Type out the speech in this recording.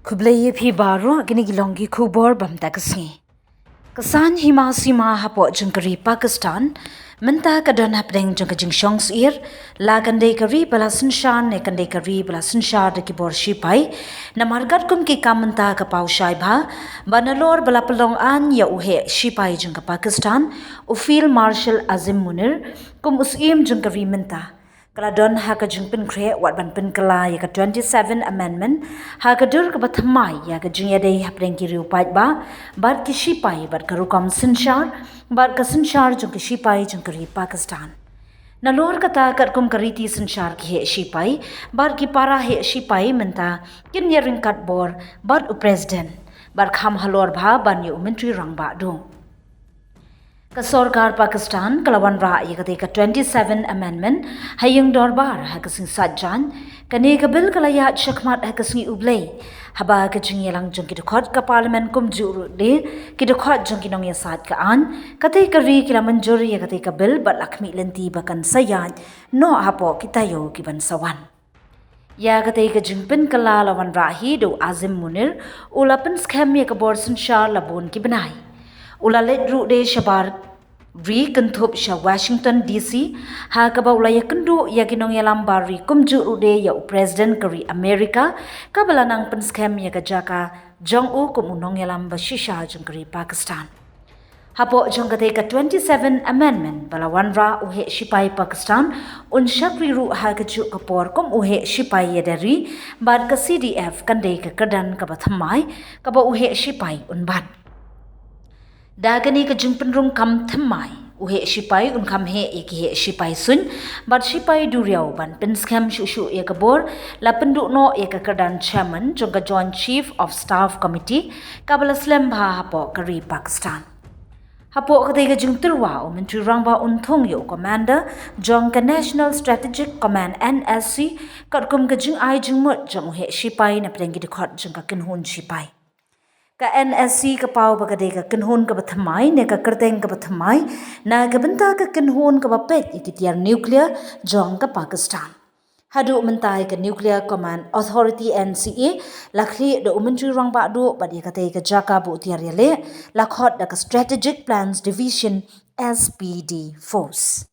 Kublai phi baru gini gilongi kubor bam takasngi. Kesan hima sima hapo jengkari Pakistan mentah kadon hapdeng jengkajing Shong Syier la kandai kari bala Shynshar ne kandai kari bala Shynshar de kibor Shipai na margat kum ki kam mentah ka pau Paidbah banalor bala pelong an ya uhe Shipai jengka Pakistan u Field Marshal Azim Munir kum usim jengkari mentah Kaladon haka jingpin kre wat ban pin kala ya ka 27 amendment haka dur ka bathamai ya ka jingya dei hapren ki riu Paidbah bar ki Shipai bar ka rukam Shynshar bar ka Shynshar jung ki Shipai jung ka ri Pakistan Nalor kata kat kum kariti Shynshar ki he Shipai bar ki para he Shipai menta kin ya ringkat bor bar u president bar kham halor bha ban yu menteri rang ba do Kasorkar Pakistan kalawan ra yakate ka 27 amendment hayung dorbar hakasing sajjan kane ka bil kalaya shakmat hakasing ublay haba ka jingyelang jong ki khot ka parliament kum juru de ki khot jong ki nong ya sat ka an kate ka ri ki manjur yakate ka bil bat lakmi lenti bakan sayat no apo kitayo ki ban sawan Ya kate ka jingpin kala lawan rahi do Azim Munir ulapan scam ya ka bor Shynshar labon ki banai Ulalet ru de shabar Ri kentup sha Washington DC ha ka baula ya kendu ya ginong ya lambari kumju ru de ya president kari Amerika ka bala nang pen scam ya ka jaka jong u kum unong ya lamba shisha jong kari Pakistan Hapo jong kate ka 27 amendment bala wanra uhe Shipai Pakistan un shakri ru ha ka ju kapor kum uhe Shipai ya dari bad ka CDF kande ka kadan ka bathamai ka ba uhe Shipai un bad Dagani ka jingpen rung kam thamai uhe Shipai un kam he eki he Shipai sun bat Shipai duriau ban pen scam shu ya ka bor la penduk no ya ka kadan chairman jong ka joint chief of staff committee kabala slam bha hapo kari Pakistan Hapo ka ka jing terwa o menteri rangba unthong yo commander jong ka National Strategic Command NSC kat kum ka jing ai jing mot jong he Shipai na prengi de khot jong ka kinhun Shipai Ka NSC ka pau bagade ka kinhun ka bathamai ne ka kerteng ka bathamai na ka benta ka kinhun ka bapet ikitiar nuclear jong ka Pakistan Hadu mentai ka Nuclear Command Authority NCA lakli do umentri rang ba do badi ka te ka jaka bu tiar yale lakhot da ka Strategic Plans Division SPD Force